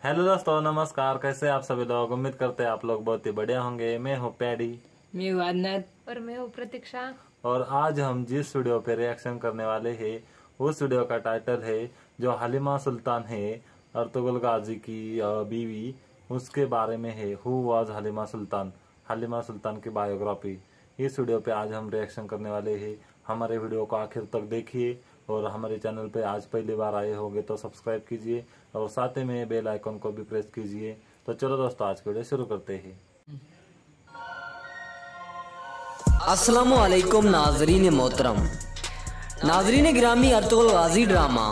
Hello दोस्तों, नमस्कार। कैसे आप सभी लोग? उम्मीद करते हैं आप लोग बहुत ही बढ़िया होंगे। मैं हूँ पैडी, मैं हूँ आदनाथ और मैं हूँ प्रतीक्षा। और आज हम जिस वीडियो पे रिएक्शन करने वाले हैं उस वीडियो का टाइटल है जो हलीमा सुल्तान है, अर्तुगरुल गाजी की बीवी, उसके बारे में है। हु वाज हलीमा सुल्तान, हलीमा सुल्तान की बायोग्राफी। इस वीडियो पे आज हम रिएक्शन करने वाले हैं। हमारे वीडियो को आखिर तक देखिए और हमारे चैनल पे आज पहली बार आए होंगे तो सब्सक्राइब कीजिए और साथ ही में बेल आइकन को भी प्रेस कीजिए। तो चलो दोस्तों, आज की वीडियो शुरू करते हैं। अस्सलामु अलैकुम नाजरीन मोहतरम। नाजरीन गिरामी, अर्तुगरुल गाजी ड्रामा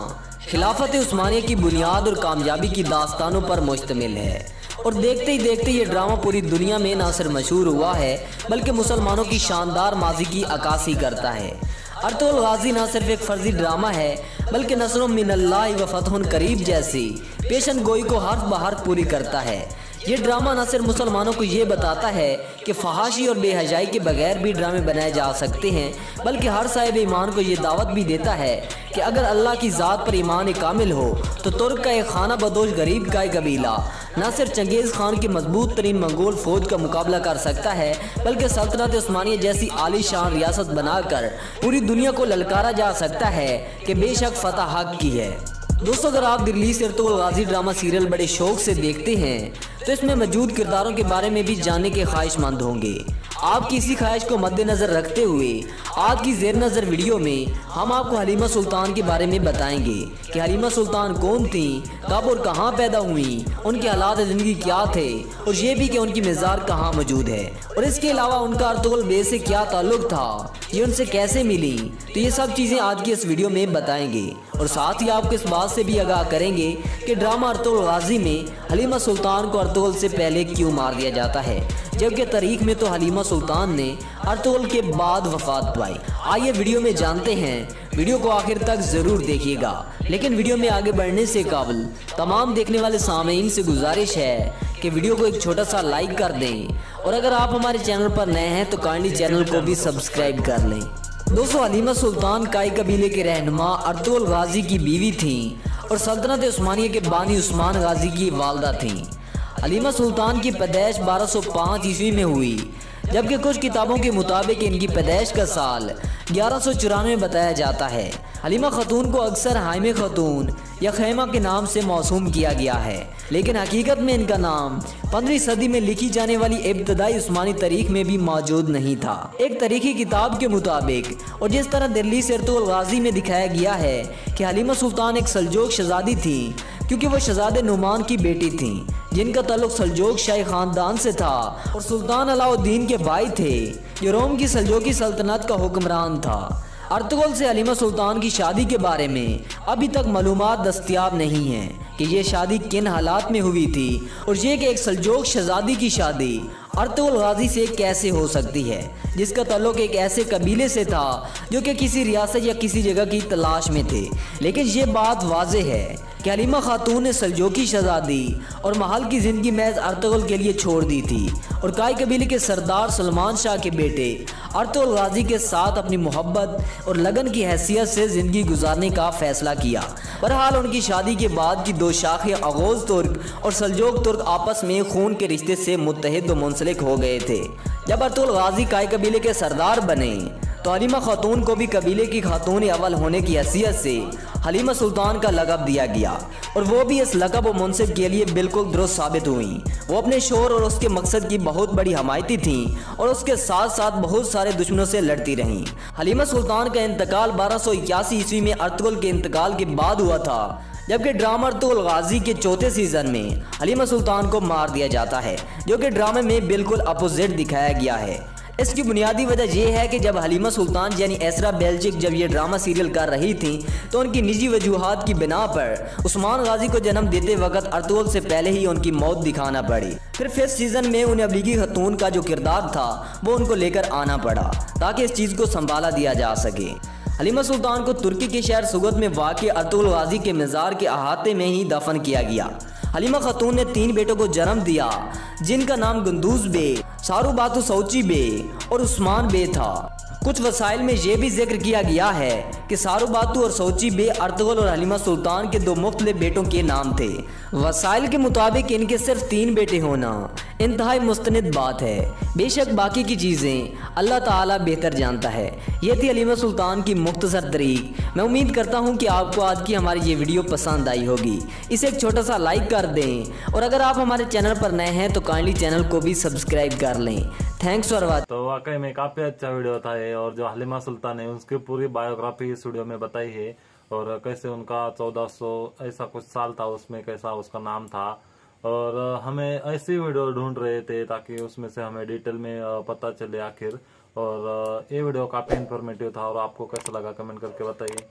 खिलाफत उस्मानिया की बुनियाद और कामयाबी की दास्तानों पर मुश्तमिल है और देखते ही देखते ये ड्रामा पूरी दुनिया में ना सिर्फ मशहूर हुआ है बल्कि मुसलमानों की शानदार माजी की अक्कासी करता है। अर्तुगरुल गाजी ना सिर्फ एक फर्जी ड्रामा है बल्कि नस्रों मिनल्लाहि व फतहुन करीब जैसी पेशन गोई को हर्फ बहर्फ पूरी करता है। ये ड्रामा न सिर्फ मुसलमानों को ये बताता है कि फहाशी और बेहयाई के बगैर भी ड्रामे बनाए जा सकते हैं, बल्कि हर साहिब ईमान को ये दावत भी देता है कि अगर अल्लाह की ज़ात पर ईमान कामिल हो तो तुर्क का एक खाना बदोश गरीब का एक कबीला न सिर्फ चंगेज़ खान की मजबूत तरीन मंगोल फौज का मुकाबला कर सकता है बल्कि सल्तनत उस्मानिया जैसी आलीशान रियासत बनाकर पूरी दुनिया को ललकारा जा सकता है कि बेशक फतह हक की है। दोस्तों, अगर आप दिल्ली से अर्तुगरुल गाजी ड्रामा सीरियल बड़े शौक से देखते हैं तो इसमें मौजूद किरदारों के बारे में भी जानने के ख्वाहिशमंद होंगे। आपकी इसी ख्वाहिश को मद्देनजर रखते हुए आज की जेर नज़र वीडियो में हम आपको हलीमा सुल्तान के बारे में बताएंगे कि हलीमा सुल्तान कौन थी, कब और कहाँ पैदा हुई, उनके हालात ज़िंदगी क्या थे और ये भी कि उनकी मज़ार कहाँ मौजूद है, और इसके अलावा उनका अर्तुगरुल बे से क्या ताल्लुक़ था, ये उनसे कैसे मिली। तो ये सब चीज़ें आज की इस वीडियो में बताएंगे और साथ ही आपको इस बात से भी आगाह करेंगे कि ड्रामा अर्तुगरुल गाजी में हलीमा सुल्तान को अर्तुगरुल से पहले क्यों मार दिया जाता है, जबकि तारीख में तो हलीमा सुल्तान ने अर्तुगरुल के बाद वफात पाई। आइए वीडियो में जानते हैं। वीडियो को आखिर तक जरूर देखिएगा, लेकिन वीडियो में आगे बढ़ने से काबिल तमाम देखने वाले सामीन से गुजारिश है कि वीडियो को एक छोटा सा लाइक कर दें और अगर आप हमारे चैनल पर नए हैं तो काइंडली चैनल को भी सब्सक्राइब कर लें। दोस्तों, हलीमा सुल्तान काई कबीले के रहनुमा अर्तुगरुल गाजी की बीवी थी और सल्तनत उस्मानिया के बानी उस्मान गाजी की वालदा थी। हलीमा सुल्तान की पैदाइश 1205 ईस्वी में हुई, जबकि कुछ किताबों के मुताबिक इनकी पैदाइश का साल 1194 बताया जाता है। हलीमा खातून को अक्सर हाइमे खातून या खैमा के नाम से मौसूम किया गया है, लेकिन हकीकत में इनका नाम 15वीं सदी में लिखी जाने वाली इब्तदाई उस्मानी तारीख में भी मौजूद नहीं था। एक तारीखी किताब के मुताबिक और जिस तरह दिल्ली से अर्तुगरुल गाजी में दिखाया गया है कि हलीमा सुल्तान एक सल्जोक शहजादी थी, क्योंकि वह शहजादे नुमान की बेटी थी जिनका ताल्लुक सल्जोक शाही खानदान से था और सुल्तान अलाउद्दीन के भाई थे जो रोम की सल्जोकी सल्तनत का हुक्मरान था। अर्तुगरुल से हलीमा सुल्तान की शादी के बारे में अभी तक मालूमात दस्तयाब नहीं है कि ये शादी किन हालात में हुई थी और ये कि एक सल्जोक शहजादी की शादी अर्तुगरुल गाजी से कैसे हो सकती है जिसका ताल्लुक एक ऐसे कबीले से था जो कि किसी रियासत या किसी जगह की तलाश में थे। लेकिन ये बात वाज़ेह है कि हलीमा खातून ने सल्जोकी शहजादी और महल की ज़िंदगी महज अर्तुगरुल के लिए छोड़ दी थी और काई कबीले के सरदार सलमान शाह के बेटे अर्तुगरुल गाजी के साथ अपनी मोहब्बत और लगन की हैसियत से ज़िंदगी गुजारने का फ़ैसला किया। बहरहाल उनकी शादी के बाद की दो शाखें अगोज़ तुर्क और सल्जोक तुर्क आपस में खून के रिश्ते से मुत्तहिद व मुंसलिक हो गए थे। जब अर्तुगरुल गाजी काई कबीले के सरदार बने तो हलीमा खातून को भी कबीले की खातून अव्वल होने की हैसियत से हलीमा सुल्तान का लक़ब दिया गया और वो भी इस लक़ब व मुनसिब के लिए बिल्कुल दुरुस्त साबित हुई। वो अपने शोर और उसके मकसद की बहुत बड़ी हमायती थीं और उसके साथ साथ बहुत सारे दुश्मनों से लड़ती रहीं। हलीमा सुल्तान का इंतकाल 1281 ईस्वी में अर्तुगरुल के इंतकाल के बाद हुआ था, जबकि ड्रामा अर्तुगरुल गाजी के चौथे सीजन में हलीमा सुल्तान को मार दिया जाता है, जो कि ड्रामे में बिल्कुल अपोजिट दिखाया गया है। इसकी बुनियादी वजह यह है कि जब हलीमा सुल्तान यानी एसरा बेल्जिक जब ये ड्रामा सीरियल कर रही थी तो उनकी निजी वजूहात की बिना पर उस्मान गाजी को जन्म देते वक्त अर्तुगरुल से पहले ही उनकी मौत दिखाना पड़ी। फिर फिफ्थ सीजन में उन्हें अफ्रीकी खतून का जो किरदार था वो उनको लेकर आना पड़ा ताकि इस चीज़ को संभाला दिया जा सके। हलीमा सुल्तान को तुर्की के शहर सुगत में वाक़ अर्तुगरुल गाजी के मज़ार के अहाते में ही दफन किया गया। हलीमा खातून ने 3 बेटों को जन्म दिया जिनका नाम गुंदूज बे, सारू बातू सऊची बे और उस्मान बे था। कुछ वसाइल में ये भी जिक्र किया गया है कि सारुबातु और सोची बे अर्तुगरुल और हलीमा सुल्तान के 2 मुख्तलिफ बेटों के नाम थे। वसाइल के मुताबिक इनके सिर्फ 3 बेटे होना इंतहाई मुस्तनिद बात है। बेशक बाकी की चीज़ें अल्लाह ताला बेहतर जानता है। ये थी हलीमा सुल्तान की मुख्तसर तरीक। मैं उम्मीद करता हूँ कि आपको आज की हमारी ये वीडियो पसंद आई होगी। इसे एक छोटा सा लाइक कर दें और अगर आप हमारे चैनल पर नए हैं तो काइंडली चैनल को भी सब्सक्राइब कर लें। Thanks for watching. तो वाकई में काफी अच्छा वीडियो था ये, और जो हलीमा सुल्तान है उसकी पूरी बायोग्राफी इस वीडियो में बताई है, और कैसे उनका 1400 ऐसा कुछ साल था उसमें कैसा उसका नाम था। और हमें ऐसी वीडियो ढूंढ रहे थे ताकि उसमें से हमें डिटेल में पता चले आखिर। और ये वीडियो काफी इंफॉर्मेटिव था, और आपको कैसा लगा कमेंट करके बताइए।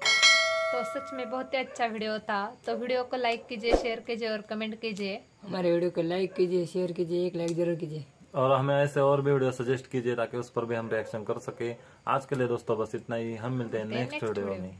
तो सच में बहुत ही अच्छा वीडियो था। तो वीडियो को लाइक कीजिए, शेयर कीजिए और कमेंट कीजिए। हमारे वीडियो को लाइक कीजिए, शेयर कीजिए, एक लाइक जरूर कीजिए। और हमें ऐसे और भी वीडियो सजेस्ट कीजिए ताकि उस पर भी हम रिएक्शन कर सके। आज के लिए दोस्तों बस इतना ही, हम मिलते हैं नेक्स्ट वीडियो में।